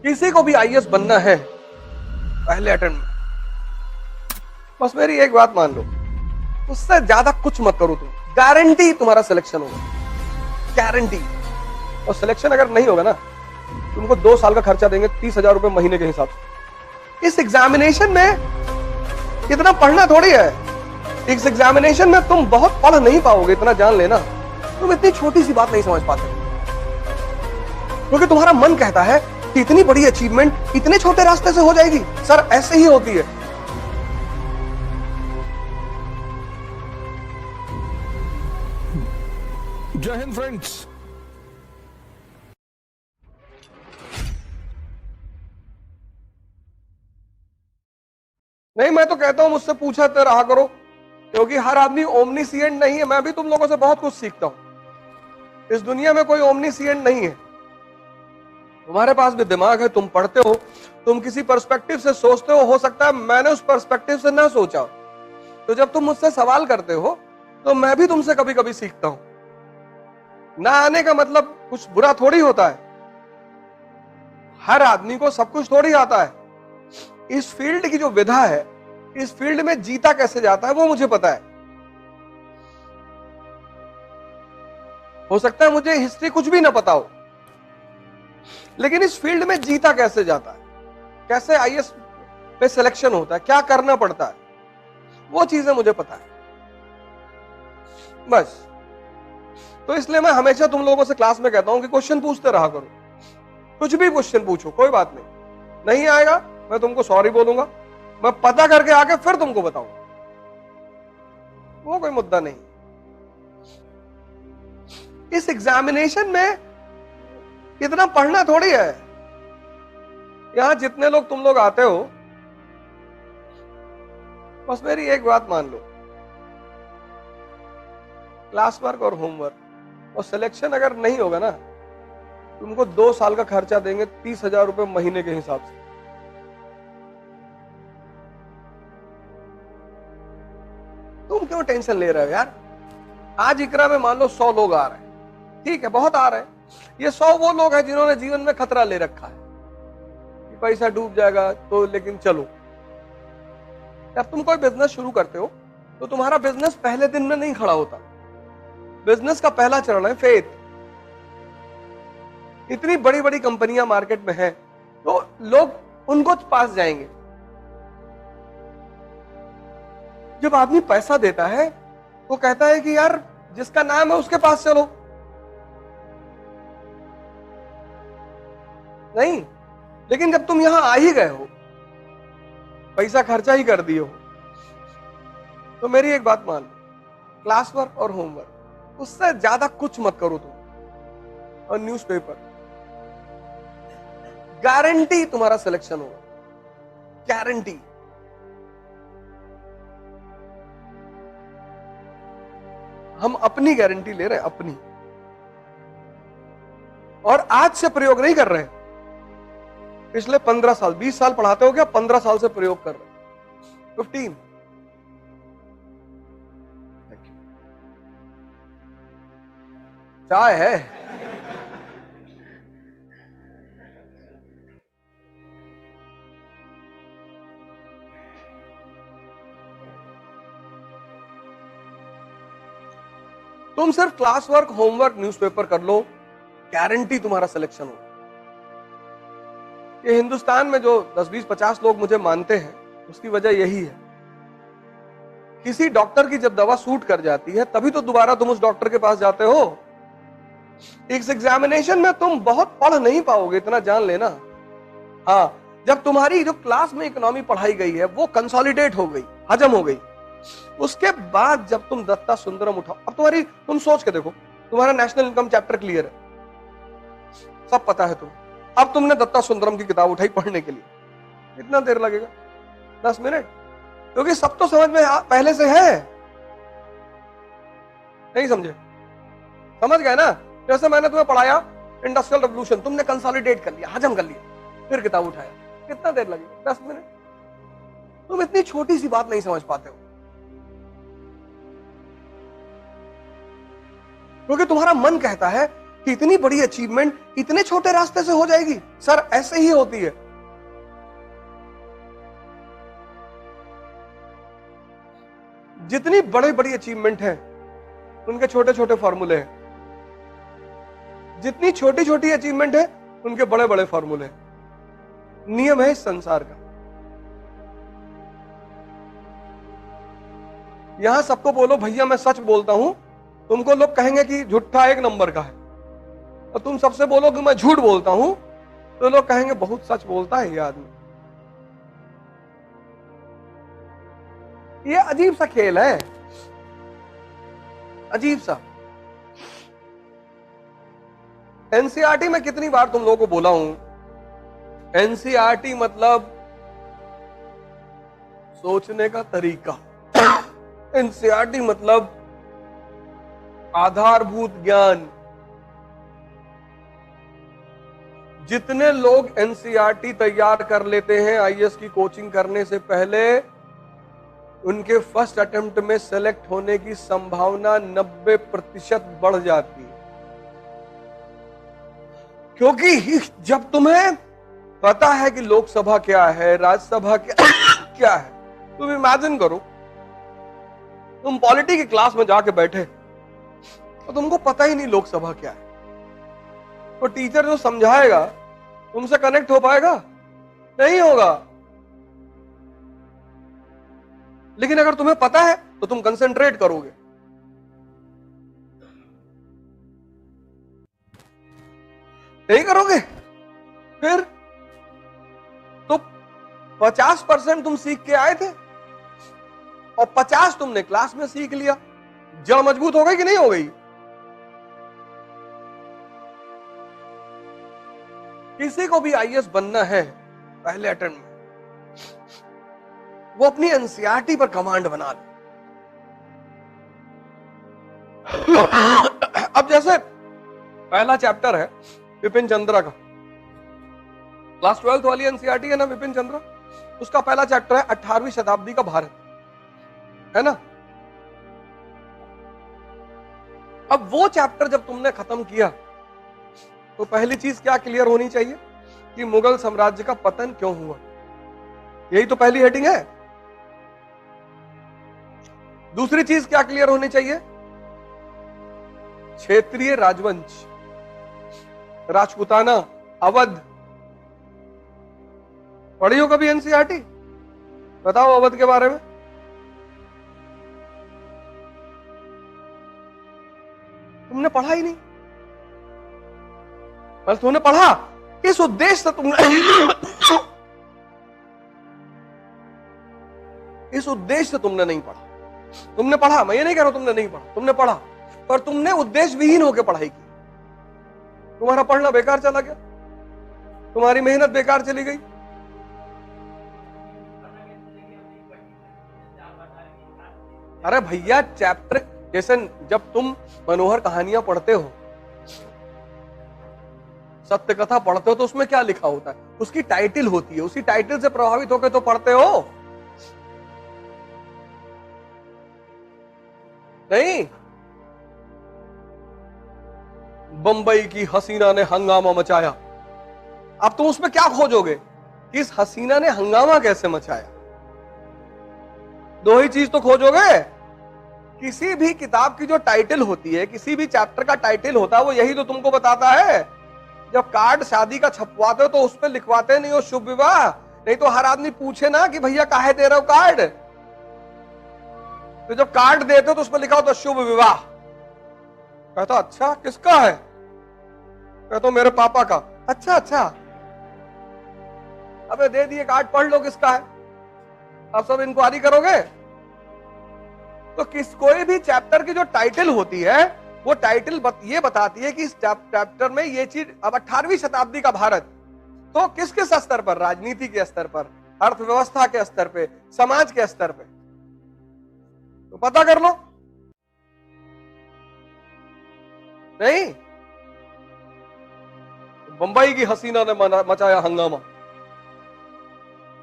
किसी को भी आईएएस बनना है पहले अटेम्प्ट में, बस मेरी एक बात मान लो, उससे ज्यादा कुछ मत करो तुम, गारंटी तुम्हारा सिलेक्शन होगा, गारंटी। और सिलेक्शन अगर नहीं होगा ना, तुमको 2 साल का खर्चा देंगे 30,000 रुपए महीने के हिसाब से। इस एग्जामिनेशन में इतना पढ़ना थोड़ी है, इस एग्जामिनेशन में तुम बहुत पढ़ नहीं पाओगे, इतना जान लेना। तुम इतनी छोटी सी बात नहीं समझ पाते, क्योंकि तुम्हारा मन कहता है कि इतनी बड़ी अचीवमेंट इतने छोटे रास्ते से हो जाएगी। सर ऐसे ही होती है। जय हिंद फ्रेंड्स। नहीं, मैं तो कहता हूं मुझसे पूछते रहा करो, क्योंकि हर आदमी ओमनीसिएंट नहीं है। मैं भी तुम लोगों से बहुत कुछ सीखता हूं। इस दुनिया में कोई ओमनीसिएंट नहीं है। तुम्हारे पास भी दिमाग है, तुम पढ़ते हो, तुम किसी पर्सपेक्टिव से सोचते हो सकता है मैंने उस पर्सपेक्टिव से ना सोचा। तो जब तुम मुझसे सवाल करते हो तो मैं भी तुमसे कभी कभी सीखता हूं। ना आने का मतलब कुछ बुरा थोड़ी होता है। हर आदमी को सब कुछ थोड़ी आता है। इस फील्ड की जो विधा है, इस फील्ड में जीता कैसे जाता है वो मुझे पता है। हो सकता है मुझे हिस्ट्री कुछ भी ना पता हो, लेकिन इस फील्ड में जीता कैसे जाता है, कैसे आईएएस में सिलेक्शन होता है, क्या करना पड़ता है, वो चीजें मुझे पता है बस। तो इसलिए मैं हमेशा तुम लोगों से क्लास में कहता हूं कि क्वेश्चन पूछते रहा करो। कुछ भी क्वेश्चन पूछो, कोई बात नहीं आएगा मैं तुमको सॉरी बोलूंगा, मैं पता करके आके फिर तुमको बताऊंगा, वो कोई मुद्दा नहीं। इस एग्जामिनेशन में इतना पढ़ना थोड़ी है। यहां जितने लोग तुम लोग आते हो, बस मेरी एक बात मान लो, क्लास वर्क और होमवर्क और सिलेक्शन अगर नहीं होगा ना, तुमको 2 साल का खर्चा देंगे 30,000 रुपए महीने के हिसाब से। तुम क्यों टेंशन ले रहे हो यार? आज इकरा में मान लो 100 लोग आ रहे हैं, ठीक है, बहुत आ रहे हैं। ये 100 वो लोग हैं जिन्होंने जीवन में खतरा ले रखा है कि पैसा डूब जाएगा तो, लेकिन चलो। जब तुम कोई बिजनेस शुरू करते हो तो तुम्हारा बिजनेस पहले दिन में नहीं खड़ा होता। बिजनेस का पहला चरण है फेथ। इतनी बड़ी बड़ी कंपनियां मार्केट में हैं, तो लोग उनको पास जाएंगे। जब आदमी पैसा देता है तो कहता है कि यार जिसका नाम है उसके पास चलो। नहीं, लेकिन जब तुम यहां आ ही गए हो, पैसा खर्चा ही कर दिए हो, तो मेरी एक बात मान लो, क्लास वर्क और होमवर्क, उससे ज्यादा कुछ मत करो तुम। और न्यूज़पेपर, गारंटी तुम्हारा सिलेक्शन होगा, गारंटी। हम अपनी गारंटी ले रहे हैं, अपनी। और आज से प्रयोग नहीं कर रहे हैं। पिछले 15 साल 20 साल पढ़ाते हो क्या? 15 साल से प्रयोग कर रहे हैं, 15। चाय है? तुम सिर्फ क्लास वर्क, होमवर्क, न्यूज़पेपर कर लो, गारंटी तुम्हारा सिलेक्शन हो। ये हिंदुस्तान में जो 10, 20, 50 लोग मुझे मानते हैं, उसकी वजह यही है। किसी डॉक्टर की जब दवा सूट कर जाती है, तभी तो दोबारा तुम उस डॉक्टर के पास जाते हो। इस एग्जामिनेशन में तुम बहुत पढ़ नहीं पाओगे, इतना जान लेना। हाँ, जब तुम्हारी जो क्लास में इकोनॉमी पढ़ाई गई है वो कंसोलिडेट हो गई, हजम हो गई, उसके बाद जब तुम दत्ता सुंदरम उठाओ, अब तुम सोच के देखो, तुम्हारा नेशनल इनकम चैप्टर क्लियर है, सब पता है तुम। अब तुमने दत्ता सुंदरम की किताब उठाई पढ़ने के लिए, कितना देर लगेगा? 10 मिनट, क्योंकि सब तो समझ में पहले से है। नहीं समझे? समझ गए ना? जैसे मैंने तुम्हें पढ़ाया इंडस्ट्रियल रेवोल्यूशन, तुमने कंसोलिडेट कर लिया, हजम कर लिया, फिर किताब उठाया, कितना देर लगेगा? 10 मिनट। तुम इतनी छोटी सी बात नहीं समझ पाते हो, क्योंकि तुम्हारा मन कहता है कि इतनी बड़ी अचीवमेंट इतने छोटे रास्ते से हो जाएगी। सर ऐसे ही होती है। जितनी बड़ी बड़ी अचीवमेंट है उनके छोटे छोटे फॉर्मूले हैं, जितनी छोटी छोटी अचीवमेंट है उनके बड़े बड़े फॉर्मूले हैं। नियम है इस संसार का। यहां सबको बोलो भैया मैं सच बोलता हूं, तुमको लोग कहेंगे कि झूठा एक नंबर का है, और तुम सबसे बोलो कि मैं झूठ बोलता हूं तो लोग कहेंगे बहुत सच बोलता है ये आदमी। ये अजीब सा खेल है, अजीब सा। एनसीईआरटी में कितनी बार तुम लोगों को बोला हूं, एनसीईआरटी मतलब सोचने का तरीका, एनसीईआरटी मतलब आधारभूत ज्ञान। जितने लोग एनसीईआरटी तैयार कर लेते हैं आईएएस की कोचिंग करने से पहले, उनके फर्स्ट अटेम्प्ट में सेलेक्ट होने की संभावना 90% बढ़ जाती है। क्योंकि जब तुम्हें पता है कि लोकसभा क्या है, राज्यसभा क्या है, तुम इमेजिन करो तुम पॉलिटी की क्लास में जाके बैठे तो तुमको पता ही नहीं लोकसभा क्या है, तो टीचर जो समझाएगा तुमसे कनेक्ट हो पाएगा? नहीं होगा। लेकिन अगर तुम्हें पता है तो तुम कंसंट्रेट करोगे। नहीं करोगे फिर तो 50% तुम सीख के आए थे और 50 तुमने क्लास में सीख लिया। जड़ मजबूत हो गई कि नहीं हो गई? किसी को भी आईएएस बनना है पहले अटेम्प्ट में, वो अपनी एनसीईआरटी पर कमांड बना ले। अब जैसे पहला चैप्टर है विपिन चंद्रा का, क्लास 12th वाली एनसीईआरटी है ना विपिन चंद्रा, उसका पहला चैप्टर है 18वीं शताब्दी का भारत, है ना। अब वो चैप्टर जब तुमने खत्म किया तो पहली चीज क्या क्लियर होनी चाहिए कि मुगल साम्राज्य का पतन क्यों हुआ। यही तो पहली हेडिंग है। दूसरी चीज क्या क्लियर होनी चाहिए? क्षेत्रीय राजवंश, राजपूताना, अवध। पढ़ी हो कभी एनसीईआरटी? बताओ अवध के बारे में। तुमने पढ़ा ही नहीं। बस तुमने पढ़ा किस उद्देश्य से तुमने इस उद्देश्य से तुमने नहीं पढ़ा। तुमने पढ़ा, मैं ये नहीं कह रहा तुमने नहीं पढ़ा, तुमने पढ़ा, पर तुमने उद्देश्य विहीन होकर पढ़ाई की। तुम्हारा पढ़ना बेकार चला गया, तुम्हारी मेहनत बेकार चली गई। अरे भैया चैप्टर, जैसे जब तुम मनोहर कहानियां पढ़ते हो, सत्य कथा पढ़ते हो, तो उसमें क्या लिखा होता है? उसकी टाइटल होती है, उसी टाइटल से प्रभावित होकर तो पढ़ते हो। नहीं, बंबई की हसीना ने हंगामा मचाया। अब तुम उसमें क्या खोजोगे कि इस हसीना ने हंगामा कैसे मचाया? दो ही चीज तो खोजोगे। किसी भी किताब की जो टाइटल होती है, किसी भी चैप्टर का टाइटल होता है, वो यही तो तुमको बताता है। जब कार्ड शादी का छपवाते हो तो उस पर लिखवाते नहीं हो शुभ विवाह, नहीं तो हर आदमी पूछे ना कि भैया काहे दे रहे हो कार्ड। तो जब कार्ड देते हो तो उस पर लिखा होता शुभ विवाह। कहता अच्छा किसका है? कहता मेरे पापा का। अच्छा अच्छा, अबे दे दिए कार्ड, पढ़ लो किसका है। अब सब इंक्वायरी करोगे। तो कोई भी चैप्टर की जो टाइटल होती है, वो टाइटल ये बताती है कि इस चैप्टर में ये चीज। अब 18वीं शताब्दी का भारत, तो किस किस स्तर पर? राजनीति के स्तर पर, अर्थव्यवस्था के स्तर पे, समाज के स्तर पे, तो पता कर लो। नहीं, बंबई की हसीना ने मचाया हंगामा।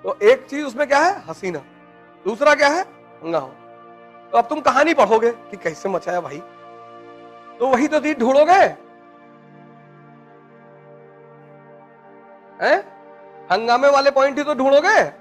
तो एक चीज उसमें क्या है? हसीना। दूसरा क्या है? हंगामा। तो अब तुम कहानी पढ़ोगे कि कैसे मचाया भाई, तो वही तो चीज ढूंढोगे। हैं? हंगामे वाले पॉइंट ही तो ढूंढोगे।